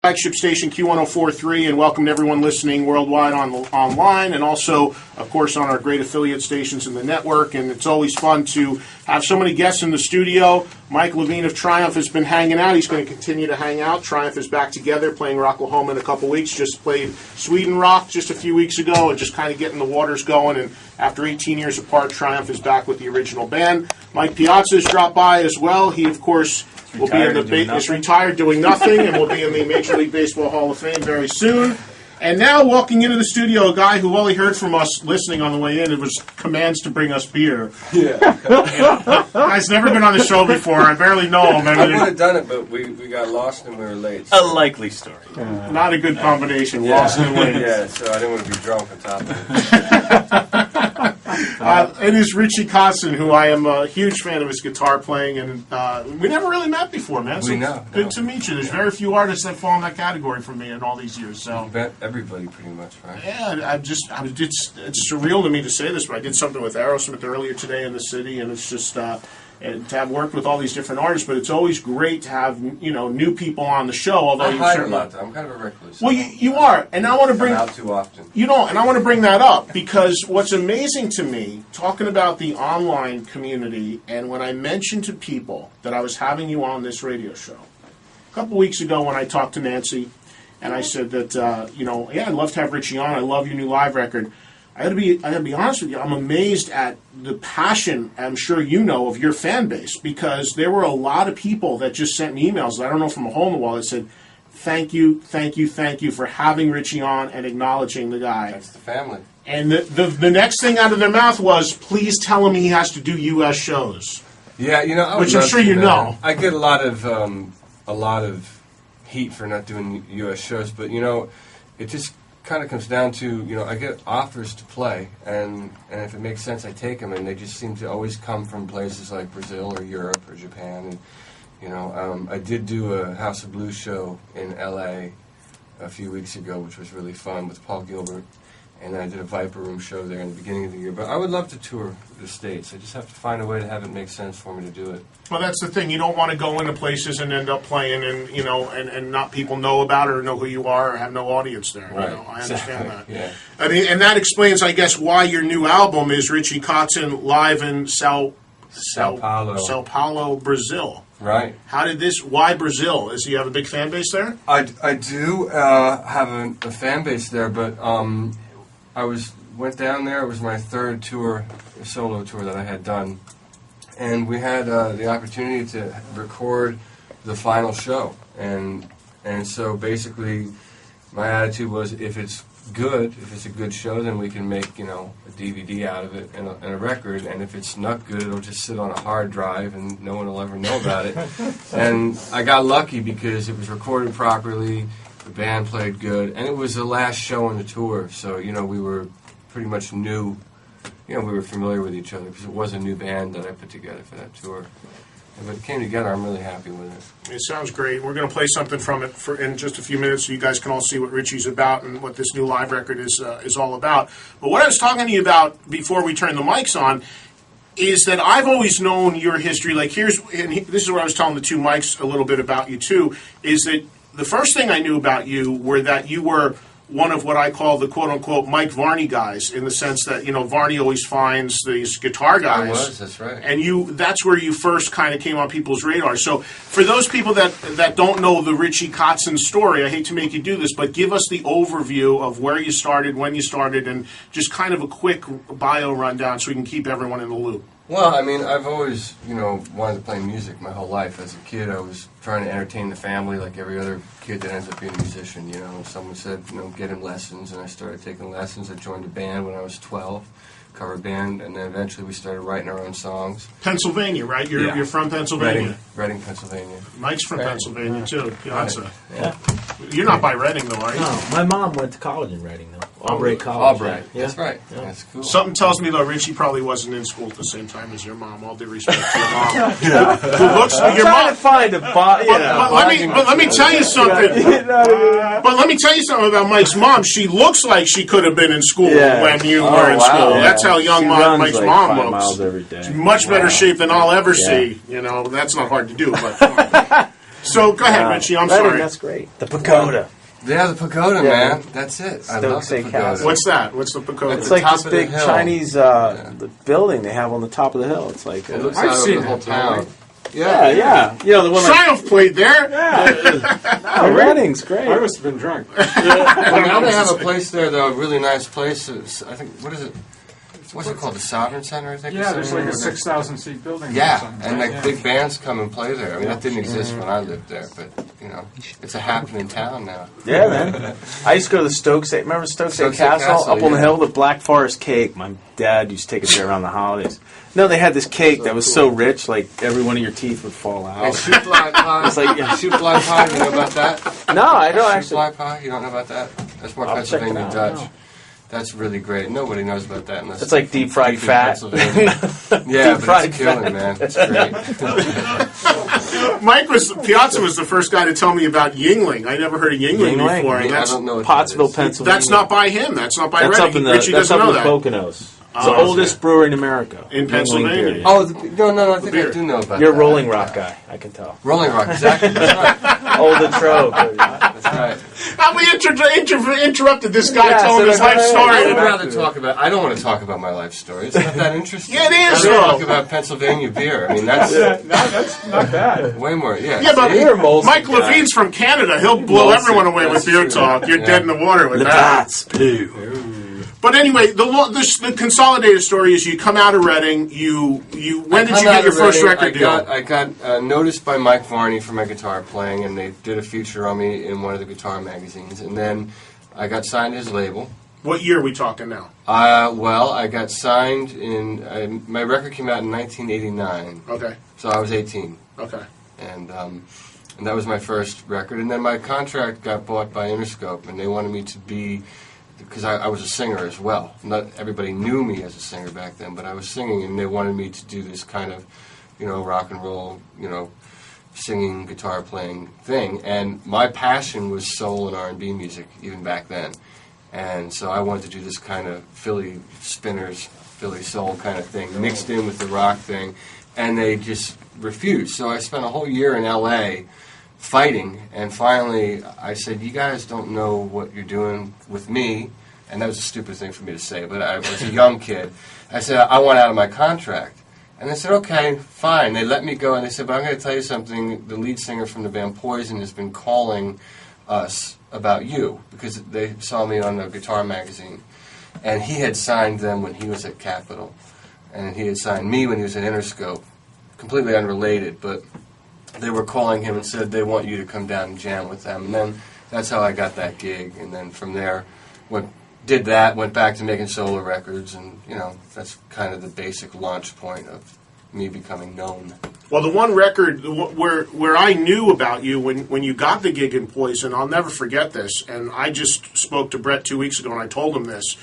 Flagship station Q1043, and welcome to everyone listening worldwide online, and also, of course, on our great affiliate stations in the network. And it's always fun to have so many guests in the studio. Mike Levine of Triumph has been hanging out. He's going to continue to hang out. Triumph is back together, playing Rocklahoma in a couple weeks. Just played Sweden Rock just a few weeks ago, and just kind of getting the waters going. And after 18 years apart, Triumph is back with the original band. Mike Piazza has dropped by as well. He, of course, will be in is retired doing nothing, and will be in the Major League Baseball Hall of Fame very soon. And now, walking into the studio, a guy who all he heard from us listening on the way in, it was commands to bring us beer. Yeah. Guy's never been on the show before. I barely know him. I would have done it, but we got lost and we were late. So. A likely story. Not a good combination. Yeah. Lost and late. Yeah, so I didn't want to be drunk on top of it. It is Richie Kotzen, who I am a huge fan of his guitar playing, and we never really met before, man. So good to meet you. There's very few artists that fall in that category for me in all these years. So you met everybody pretty much, right? Yeah, it's surreal to me to say this, but I did something with Aerosmith earlier today in the city, and it's just and to have worked with all these different artists. But it's always great to have new people on the show. Although I hide a lot. I'm kind of a recluse. Well, you are, and I want to bring I'm out too often. and I want to bring that up because what's amazing to me, talking about the online community, and when I mentioned to people that I was having you on this radio show a couple weeks ago when I talked to Nancy, and I said that I'd love to have Richie on. I love your new live record. I got to be honest with you. I'm amazed at the passion, I'm sure you know, of your fan base, because there were a lot of people that just sent me emails, I don't know, from a hole in the wall that said, thank you for having Richie on and acknowledging the guy. That's the family. And the next thing out of their mouth was, please tell him he has to do U.S. shows. Yeah, which I'm sure you know. I get a lot of heat for not doing U.S. shows, but it just kind of comes down to, I get offers to play, and if it makes sense, I take them, and they just seem to always come from places like Brazil or Europe or Japan. And I did do a House of Blues show in L.A. a few weeks ago, which was really fun with Paul Gilbert, and then I did a Viper Room show there in the beginning of the year. But I would love to tour the States. I just have to find a way to have it make sense for me to do it. Well, that's the thing. You don't want to go into places and end up playing and not people know about it or know who you are or have no audience there. Right. I understand that. Yeah. I mean, and that explains, I guess, why your new album is Richie Kotzen live in Sao Paulo, Brazil. Right. Why Brazil? Do you have a big fan base there? I do have a fan base there, but went down there. It was my third solo tour that I had done, and we had the opportunity to record the final show, and so basically, my attitude was, if it's a good show, then we can make a DVD out of it and a record, and if it's not good, it'll just sit on a hard drive and no one will ever know about it. And I got lucky because it was recorded properly, the band played good, and it was the last show on the tour, so we were pretty much new. We were familiar with each other because it was a new band that I put together for that tour. But it came together. I'm really happy with it. It sounds great. We're going to play something from it in just a few minutes so you guys can all see what Richie's about and what this new live record is all about. But what I was talking to you about before we turned the mics on is that I've always known your history. Like this is what I was telling the two mics a little bit about you too, is that the first thing I knew about you were that you were one of what I call the quote-unquote Mike Varney guys, in the sense that, Varney always finds these guitar guys. That's right. And that's where you first kind of came on people's radar. So for those people that don't know the Richie Kotzen story, I hate to make you do this, but give us the overview of where you started, when you started, and just kind of a quick bio rundown so we can keep everyone in the loop. Well, I mean, I've always, wanted to play music my whole life. As a kid, I was trying to entertain the family like every other kid that ends up being a musician, Someone said, get him lessons, and I started taking lessons. I joined a band when I was 12, cover band, and then eventually we started writing our own songs. Pennsylvania, right? You're from Pennsylvania? Reading, Pennsylvania. Mike's from Pennsylvania, too. Piazza. Right. Yeah. You're not by Reading, though, are you? No, my mom went to college in Reading, though. Albright College. Albright. Yeah. That's right. Yeah. That's cool. Something tells me, though, Richie probably wasn't in school at the same time as your mom. All due respect to your mom. Who looks like your mom. To find a but let me tell you something. But let me tell you something about Mike's mom. She looks like she could have been in school when you were in school. Yeah. That's how young Mike's like mom 5 looks. miles every day. She's much better shape than I'll ever see. That's not hard to do. But So go ahead, Richie. I'm Reading, sorry. That's great. The pagoda. Yeah, the pagoda, man. That's it. I love the Stokesay pagoda. Castle. What's that? What's the pagoda? It's the like top this of the big hill. Chinese the building they have on the top of the hill. It's like It looks I've out over seen the whole that town. building. yeah. You know the one. Like, Triumph played there. oh, Reading's great. I must have been drunk. Well, now they have a place there, though, a really nice place. I think, what's it called? The Sovereign Center, I think? Yeah, there's like a something? 6,000 seat building. or Yeah, something. and like Yeah. big bands come and play there. I mean, that didn't exist when I lived there, but, it's a happening town now. Yeah, man. I used to go to the Stokesay. Remember Stokesay Stokesay Castle? Castle, Up on the yeah. hill, the Black Forest cake. My dad used to take us there around the holidays. No, they had this cake that was so rich, like every one of your teeth would fall And out. shoot fly pie. It's like, yeah. Shoot fly pie, you know about that? No, I don't Shoot actually. fly pie, you don't know about that? That's more I'll check it Pennsylvania out. Dutch. No. That's really great. Nobody knows about that unless It's like deep fried deep in fat. Pennsylvania. Yeah, but fried it's killing, fat. man. It's great. Piazza was the first guy to tell me about Yingling. I never heard of Yingling Yingling? before. And I that's don't know what Pottsville, that is. Pennsylvania. that's not by him. That's not by That's Reading. up in the. Richie That's doesn't up know in the that. Poconos. It's the oldest brewery in America. In Yingling Pennsylvania. beer, yeah. Oh, no, I think beer. I do know about You're a that. Rolling Rock guy. I can tell. Rolling Rock, exactly. That's right. Old and Trove. That's right. How we interrupted this guy Yeah, telling so his the- life I story. would rather talk about. I don't want to talk about my life story. It's not that interesting. Yeah, it is, I'd rather though. talk about Pennsylvania beer. I mean, that's No, that's not bad. way more. Yeah. Yeah, but see? You're a Molson Mike guy. Levine's from Canada. He'll blow Molson, everyone away with that's beer true. talk. You're Yeah. dead in the water with The that. Pats Blue. But anyway, the consolidated story is you come out of Reading. When did you get your first record deal? I got noticed by Mike Varney for my guitar playing, and they did a feature on me in one of the guitar magazines. And then I got signed to his label. What year are we talking now? Well, I got signed in. My record came out in 1989, Okay. so I was 18. Okay. And that was my first record. And then my contract got bought by Interscope, and they wanted me to be, because I was a singer as well. Not everybody knew me as a singer back then, but I was singing, and they wanted me to do this kind of, rock and roll, singing, guitar playing thing. And my passion was soul and R&B music, even back then. And so I wanted to do this kind of Philly Spinners, Philly soul kind of thing, mixed in with the rock thing, and they just refused. So I spent a whole year in L.A. fighting, and finally I said, you guys don't know what you're doing with me, and that was a stupid thing for me to say, but I was a young kid. I said, I want out of my contract. And they said, okay, fine. They let me go, and they said, but I'm going to tell you something. The lead singer from the band Poison has been calling us about you, because they saw me on the guitar magazine. And he had signed them when he was at Capitol, and he had signed me when he was at Interscope. Completely unrelated, but they were calling him and said they want you to come down and jam with them. And then that's how I got that gig. And then from there, went back to making solo records, and that's kind of the basic launch point of me becoming known. Well, the one record where I knew about you when you got the gig in Poison, I'll never forget this, and I just spoke to Brett 2 weeks ago and I told him this.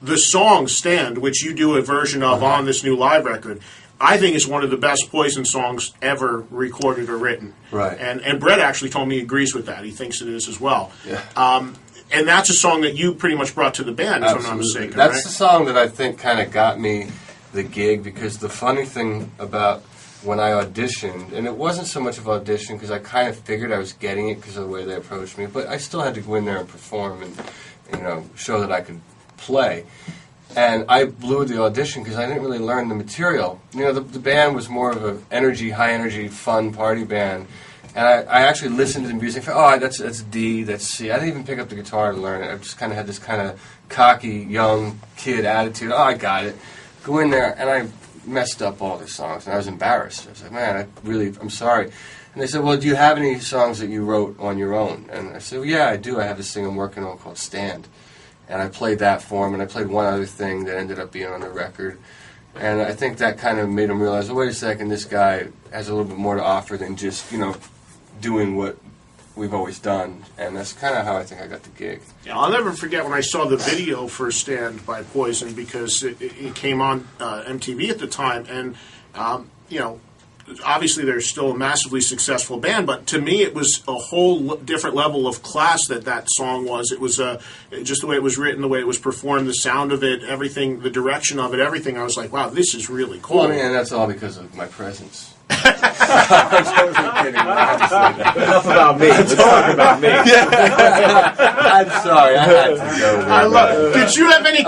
The song Stand, which you do a version of on this new live record, I think is one of the best Poison songs ever recorded or written. Right. And Brett actually told me he agrees with that. He thinks it is as well. Yeah. And that's a song that you pretty much brought to the band, if I'm not mistaken, That's right? the song that I think kind of got me the gig, because the funny thing about when I auditioned, and it wasn't so much of audition because I kind of figured I was getting it because of the way they approached me, but I still had to go in there and perform and show that I could play. And I blew the audition because I didn't really learn the material. The band was more of an high energy, fun party band. And I actually listened to the music. That's D, that's C. I didn't even pick up the guitar to learn it. I just kind of had this kind of cocky, young kid attitude. I got it. Go in there, and I messed up all the songs, and I was embarrassed. I was like, man, I'm sorry. And they said, well, do you have any songs that you wrote on your own? And I said, well, yeah, I do. I have this thing I'm working on called Stand. And I played that for him, and I played one other thing that ended up being on the record. And I think that kind of made him realize, oh, wait a second, this guy has a little bit more to offer than just, doing what we've always done. And that's kind of how I think I got the gig. Yeah, I'll never forget when I saw the video for Stand by Poison, because it came on MTV at the time, and obviously they're still a massively successful band, but to me it was a whole different level of class that song was. It was just the way it was written, the way it was performed, the sound of it, everything, the direction of it, everything. I was like, wow, this is really cool. Well, and that's all because of my presence. I was totally kidding. I had to say that. Enough about me. Let's talk about me. I'm sorry, I had to go there. I love. Did you have any